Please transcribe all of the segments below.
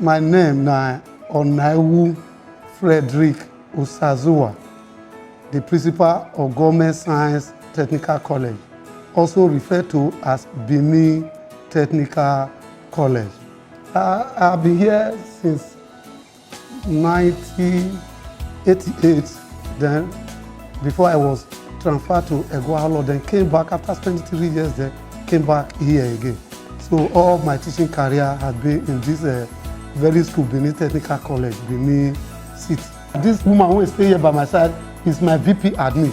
My name na Onaiwu Frederick Usazua, the principal of Government Science Technical College, also referred to as Benin Technical College. I've been here since 1988, then before I was transferred to Eguaholo, then came back after spending 3 years there, came back here again. So all my teaching career has been in this very school, Benin Technical College, Benin City. This woman who is staying here by my side is my VP admin.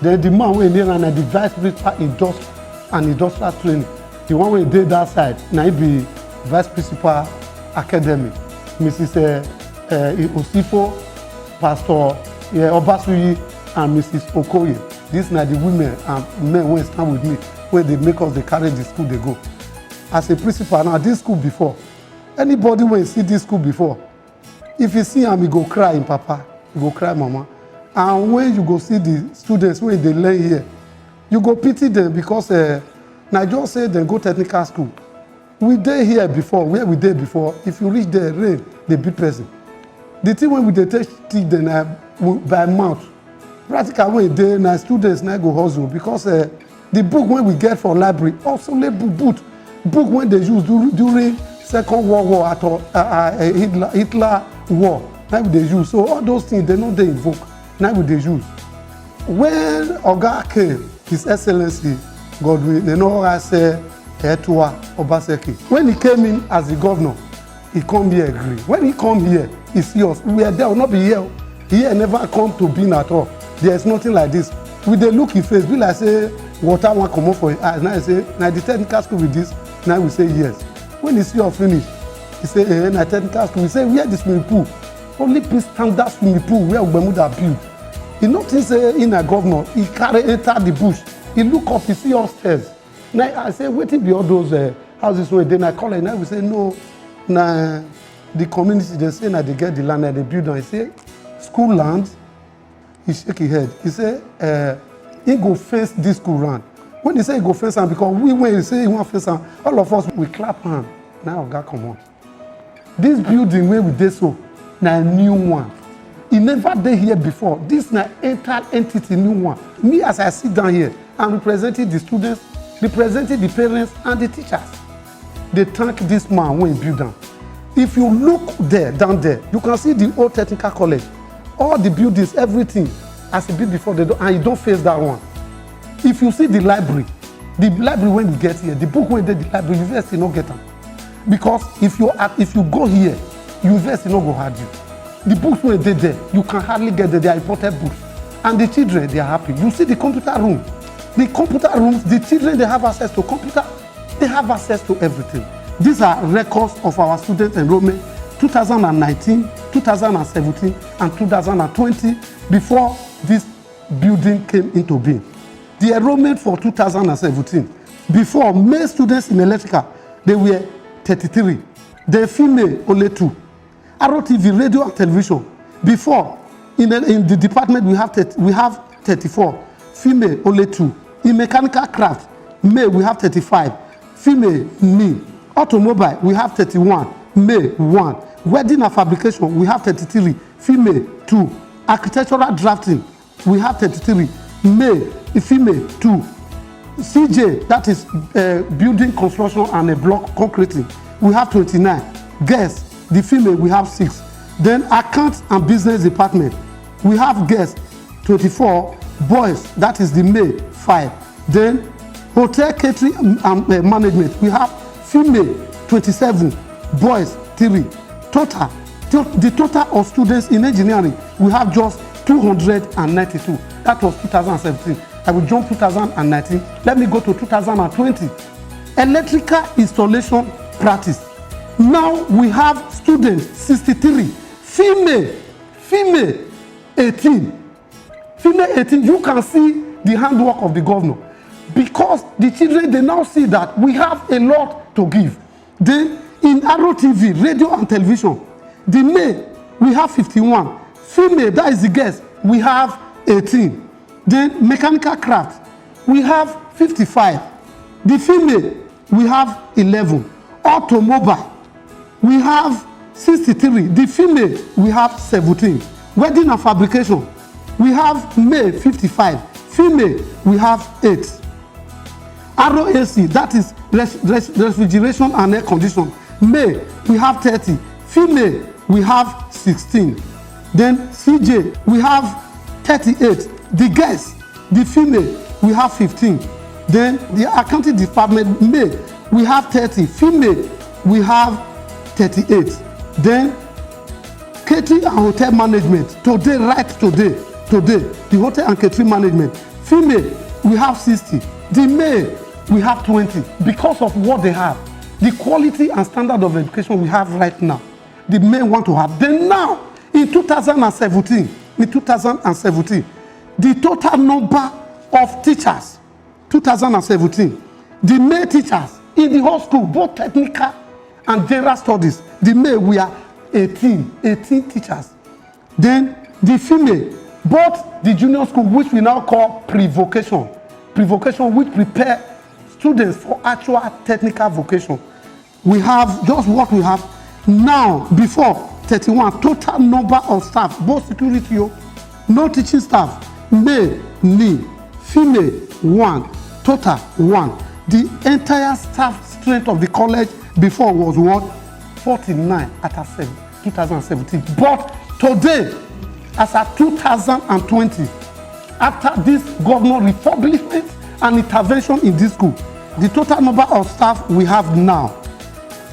Then the man who is here and the vice principal and industrial training. The one who did that side, now he be vice principal academy. Mrs. Osifo, Pastor Obasuyi, and Mrs. Okoye. These are the women and men who stand with me, where they make us, they carry the school, they go. As a principal, now this school before, anybody when see this school before, if you see him, you go cry in papa, you go cry mama. And when you go see the students when they learn here, you go pity them because now just say they go technical school. We did here before, where we did before, if you reach the rain, they be present. The thing when we dey teach them by mouth, practical when they now students now go hustle because the book when we get for library also label book when they use during Second World War at Hitler war, now they use. So all those things they know they invoke, now they use. When Oga came, His Excellency Godwin, they know I say Etua Obaseki. When he came in as the governor, he come here agree. When he come here, he see us. We are there, will not be here. Here never come to Benin at all. There is nothing like this. With the look in face, be like say water wan comot for his eyes. Now he say, now the technical school with this. Now we say yes. When he see us finish, he say, na technical school. We say, where the swimming pool? Only please standard swimming pool where Ugbemuda build. He notice in a governor, he carry enter the bush. He look up, he see upstairs. Now I say, wetin be all those houses where then I call it. Now we say, no, na the community they say, na they get the land and they build. And he say, school land. He shake his head. He say, he go face this school land. When he say he go face am, because we when he say he want face am, all of us we clap hand. Now Oga come on. This building where we did so, na a new one. He never dey here before. This na entered entity new one. Me as I sit down here, I'm representing the students, representing the parents and the teachers. They thank this man when he build them. If you look there, down there, you can see the old technical college. All the buildings, everything as it built before, they don't, and you don't face that one. If you see the library when you get here, the book when they the library, university no get them. Because if you go here, university no go hard you. The books when they there, you can hardly get there. They are imported books, and the children they are happy. You see the computer room, the children they have access to computer, they have access to everything. These are records of our student enrollment 2019, 2017, and 2020 before this building came into being. The enrollment for 2017, before male students in electrical, they were 33. The female only 2. ROTV, radio and television. Before, in the department we have 34. Female only 2. In mechanical craft, male we have 35. Female me. Automobile we have 31. Male 1. Welding and fabrication we have 33. Female 2. Architectural drafting we have 33. Male, female 2. CJ, that is building construction and a block concreting, we have 29. Girls, the female we have 6. Then accounts and business department, we have girls 24. Boys, that is the male 5. Then hotel catering and management, we have female 27. Boys 3. The total of students in engineering, we have just 292. That was 2017. I will jump 2019. Let me go to 2020. Electrical installation practice. Now we have students 63. Female 18. Female 18. You can see the handwork of the governor. Because the children, they now see that we have a lot to give. Then in ROTV, radio and television, the male, we have 51. Female, that is the guest, we have 18. Then mechanical craft, we have 55. The female, we have 11. Automobile, we have 63. The female, we have 17. Wedding and fabrication, we have male 55. Female, we have 8. ROAC, that is refrigeration and air conditioning. Male, we have 30. Female, we have 16. Then CJ, we have 38. The guest, the female, we have 15. Then the accounting department, male, we have 30. Female, we have 38. Then catering and hotel management, today, the hotel and catering management, female, we have 60. The male, we have 20. Because of what they have, the quality and standard of education we have right now, the men want to have. Then now, in 2017, the total number of teachers, 2017, the male teachers in the whole school, both technical and general studies, the male, we are 18 teachers. Then the female, both the junior school, which we now call pre-vocation, which prepare students for actual technical vocation. We have just what we have now. Before 31, total number of staff, both security, no teaching staff, male, female, 1, total 1. The entire staff strength of the college before was what? 49 at 2017. But today, as at 2020, after this government refurbishment and intervention in this school, the total number of staff we have now,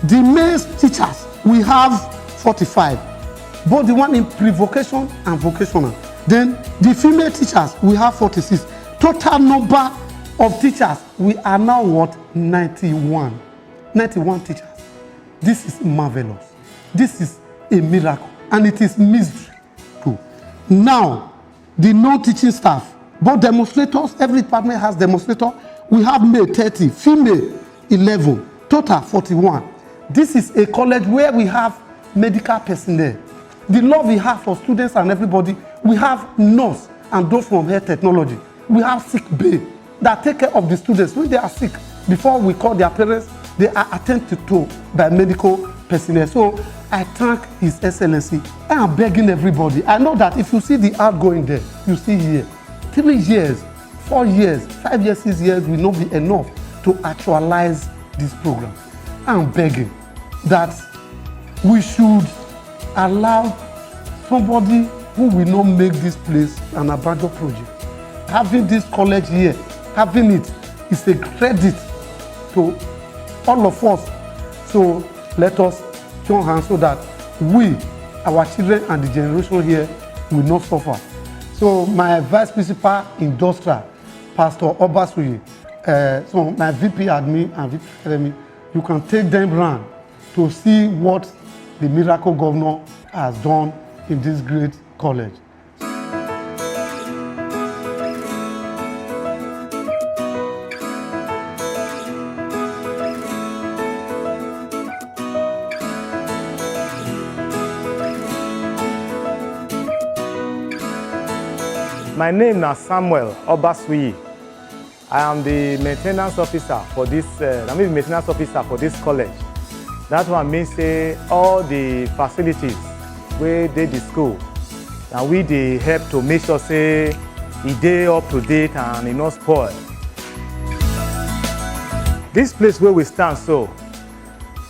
the male teachers, we have 45, both the one in pre-vocation and vocational. Then the female teachers, we have 46. Total number of teachers, we are now what? 91 teachers. This is marvelous. This is a miracle, and it is mystery too. Now, the non-teaching staff, both demonstrators, every department has demonstrator. We have male 30, female 11, total 41. This is a college where we have medical personnel. The love we have for students and everybody, we have nurse and those from health technology. We have sick bay that take care of the students when they are sick. Before we call their parents, they are attended to by medical personnel. So I thank His Excellency. I am begging everybody. I know that if you see the art going there, you see here, 3 years, 4 years, 5 years, 6 years will not be enough to actualize this program. I am begging that we should allow somebody who will not make this place an abandoned project. Having this college here, having it is a credit to all of us. So let us join hands so that we, our children and the generation here will not suffer. So my vice principal industrial, Pastor Obasuyi, so my VP admin and VP academy, you can take them round to see what the miracle governor has done in this great college. My name is Samuel Obasuyi. I am the maintenance officer for this. College. That one means say all the facilities where they the school, and we dey help to make sure say e dey up to date and e no spoil. This place where we stand so,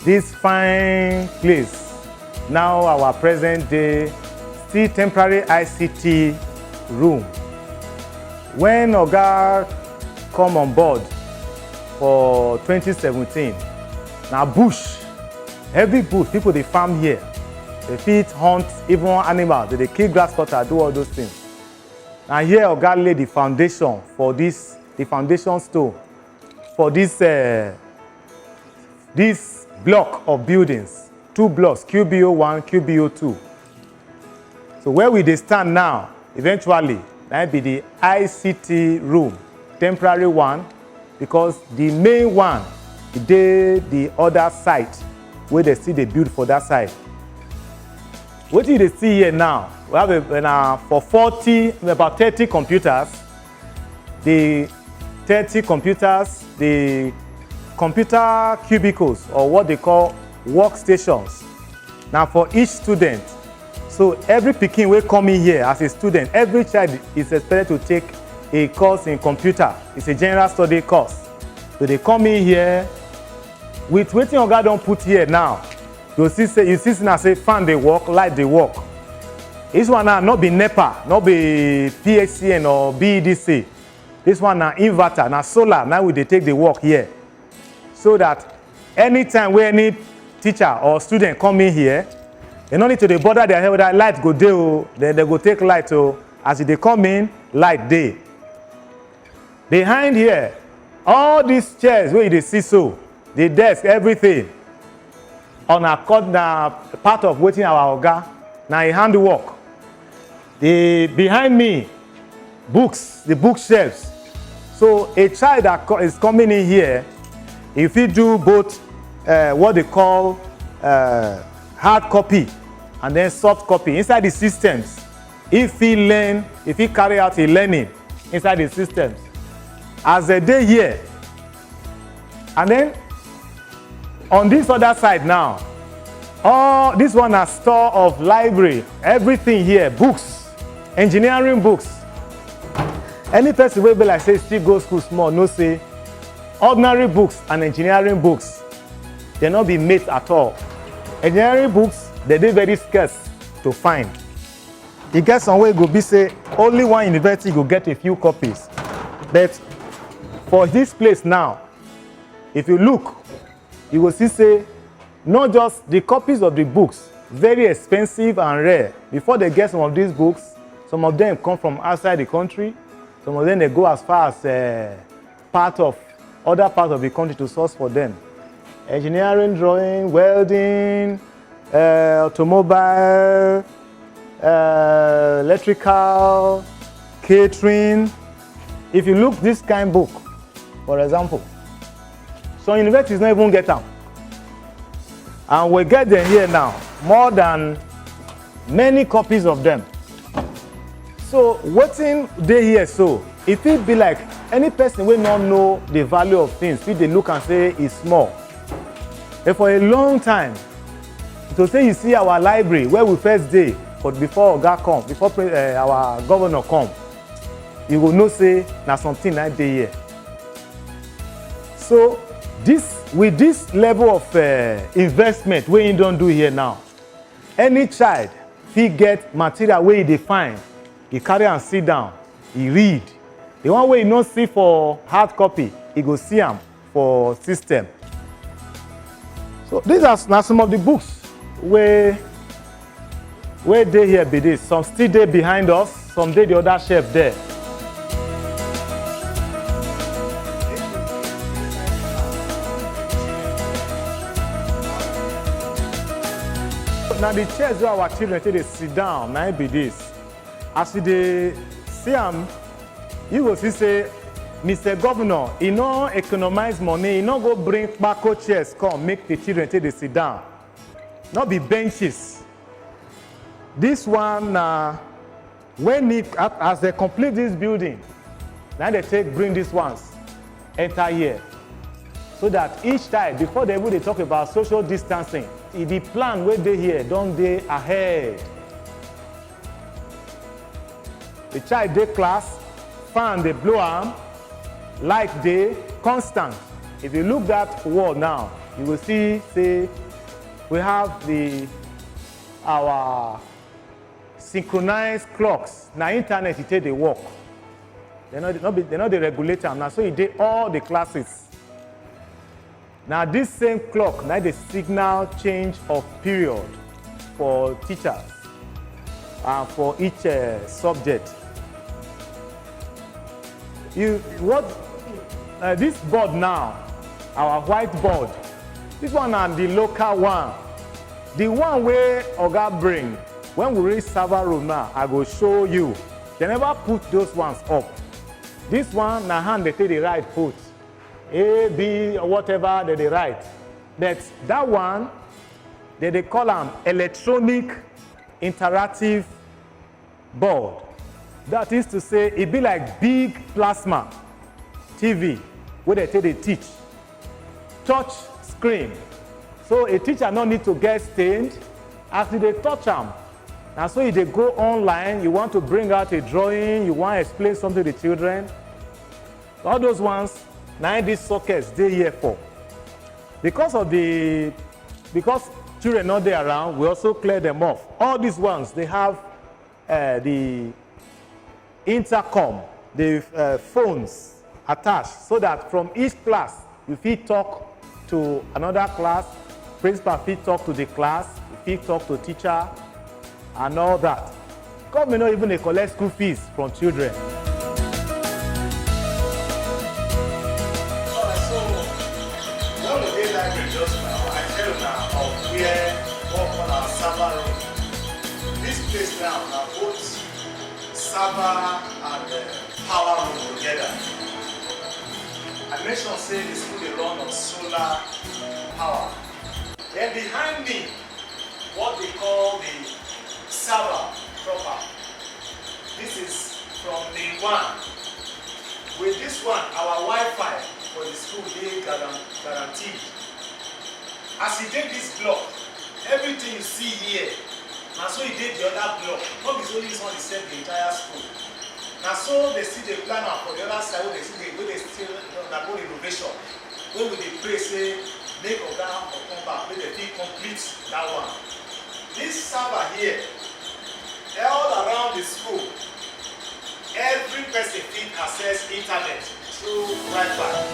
this fine place, now our present day still temporary ICT room. When Oga come on board for 2017, now bush, heavy bush, people they farm here, they feed, hunt, even animals, they kill grasscutter, do all those things. And here Oga laid the foundation for this, the foundation stone for this this block of buildings, 2 blocks, QBO1, QBO2. So where we they stand now, eventually, that be the ICT room, temporary one, because the main one, the other site, where they see they build for that side. What do they see here now? We have for about 30 computers, the computer cubicles, or what they call workstations, Now for each student. So every pikin wey come in here as a student, every child is expected to take a course in computer. It's a general study course. So they come in here with wetin oga don put here now. You see now say fan dey work, light dey work. This one now not be NEPA, not be PHCN or BEDC. This one na inverter, na solar. Now we dey take the work here. So that anytime wey any teacher or student come in here, they no need to dey bother their head whether light go dey o, then they go take light o. As they come in, light dey. Behind here, all these chairs wey you dey see so, the desk, everything, na part of wetin our oga, na a handwork. Behind me, books, the bookshelves. So a child that is coming in here, if he do both what they call hard copy and then soft copy inside the systems, if he carry out a learning inside the systems, as a day here, and then on this other side now, this one is store of library, everything here, books, engineering books. Any person wey be like say still go school small know say ordinary books and engineering books, they not be made at all. Engineering books, they dey very scarce to find. E get some way go be say only one university go get a few copies. But for this place now, if you look, you will see say not just the copies of the books, very expensive and rare. Before they get some of these books, some of them come from outside the country. Some of them they go as far as other parts of the country to source for them. Engineering, drawing, welding, automobile, electrical, catering. If you look this kind of book, for example, some universities don't even get them. And we get them here now, more than many copies of them. So wetin dey here so, if it be like any person wey not know the value of things, if they look and say it's small. And for a long time, to say you see our library where we first dey, but before Oga come, before our governor come, you will know say na something like dey here. So with this level of investment wey you don do here now, any child fit get material wey they find. He carry and sit down, he read. The one way you no see for hard copy, he go see them for system. So these are now some of the books where they here be this. Some still there behind us, some dey the other shelf there. Now the chairs where our children say they sit down, now be this. As you dey see am, you go see say, Mr. Governor, he no economize money, he no go bring kpako chairs come make the children take they sit down. Not be benches. This one, as they complete this building, now they bring these ones, enter here. So that each time, before they will talk about social distancing, the plan where they here, don't they ahead. The child dey class, fan dey blow am, light dey constant. If you look that wall now, you will see say we have our synchronized clocks. Now internet it take dey work. They not the regulator. Now so it dey all the classes. Now this same clock now the signal change of period for teachers and for each subject. This board now, our whiteboard, this one and the local one. The one where Oga bring, when we reach server room now, I go show you. They never put those ones up. This one, na hand they take the right put. A, B, or whatever they write. But that one, they call them electronic interactive board. That is to say, it be like big plasma TV where they take the teach. Touch screen. So a teacher no need to get stained. As they touch them, and so if they go online, you want to bring out a drawing, you want to explain something to the children. All those ones, now these sockets, they here for. Because children not there around, we also clear them off. All these ones, they have the intercom, the phones attached, so that from each class, you fit talk to another class, principal fit talk to the class, you fit talk to teacher, and all that. Government not even they collect school fees from children. This place now both server and power room together. I mentioned say the school they run on solar power. Then behind me, what they call the server proper. This is from day one. With this one, our Wi-Fi for the school they guaranteed. As you take this block, everything you see here, and so you did the other block. Not because only this one is set the entire school. Now so they see the plan for the other side, where they see they still undergo innovation. Where will they pray say, make Oga or come back, make the thing complete that one. This server here, all around the school, every person can access internet through Wi-Fi.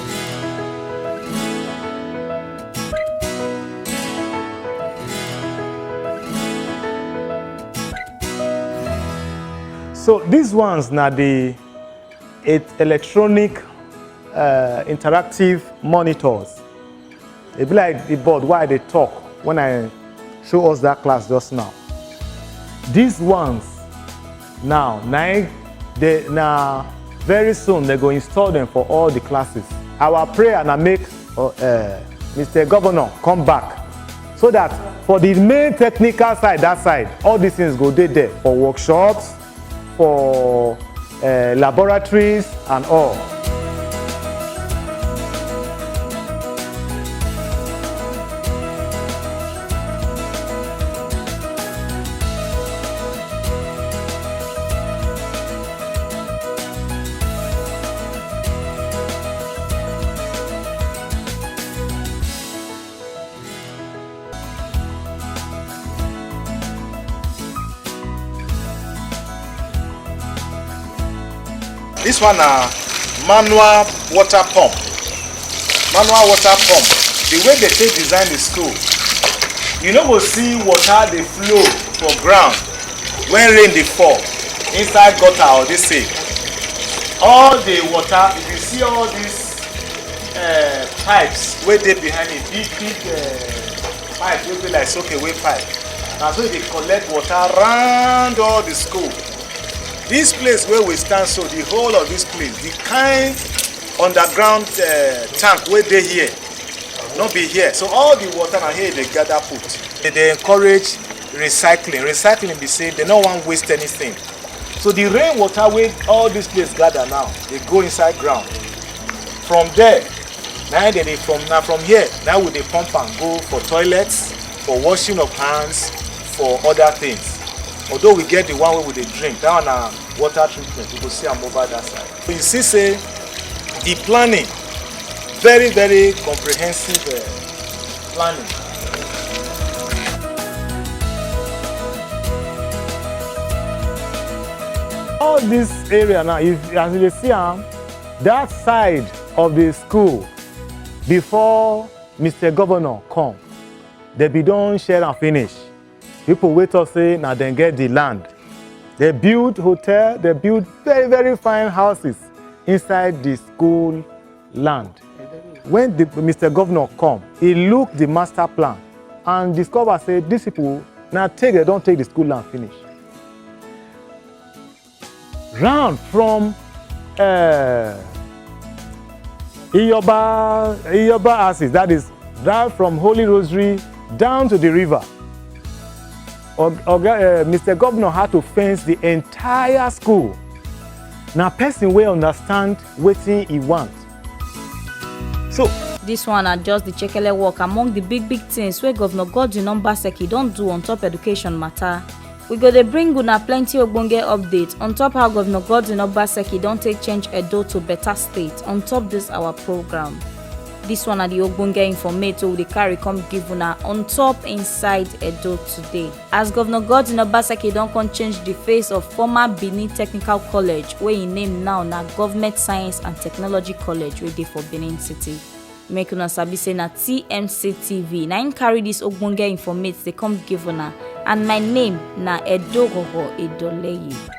So these ones now the electronic interactive monitors. They be like the board why they talk when I show us that class just now. These ones now very soon they're going to install them for all the classes. Our prayer now make Mr. Governor come back so that for the main technical side, that side, all these things go there for workshops, for laboratories and all. This one manual water pump. Manual water pump. The way they take design the school, you know we'll see water they flow for ground when rain they fall inside gutter or this thing. All the water, if you see all these pipes where they behind it, big pipe will be like soak away pipe. That's why they collect water around all the school. This place where we stand, so the whole of this place, the kind underground tank where they here, not be here. So all the water now here they gather put. They encourage recycling. Recycling be saying they don't want to waste anything. So the rainwater where all this place gather now, they go inside ground. From there, now they from here, now we they pump and go for toilets, for washing of hands, for other things. Although we get the one where we dey drink, that one na water treatment, you go see am over that side. So you see say the planning, very, very comprehensive planning. All this area now, as you see that side of the school, before Mr. Governor come, they be done share and finish. People wait to say now then get the land. They build hotel, they build very, very fine houses inside the school land. When Mr. Governor come, he looked the master plan and discover say these people now they don't take the school land finish. Round from Iyoba Assis, that is down from Holy Rosary down to the river. Mr. Governor had to fence the entire school. Now, person will understand what he wants. So, Dis one na just the chekele work among the big things wey Governor Godwin Obaseki don do on top education matter. We go dey bring una plenty ogbonge updates on top how Governor Godwin Obaseki don take change Edo to better state on top this our program. Dis one na the ogbonge informate wey we dey carry come give una on top inside Edo today. As Governor Godwin Obaseki don come change the face of former Benin Technical College wey im name now na Government Science and Technology College wey dey for Benin City. Make una sabi say na TMC TV na im carry dis ogbonge informate dey come give una, and my name na Edogogo Edoleye.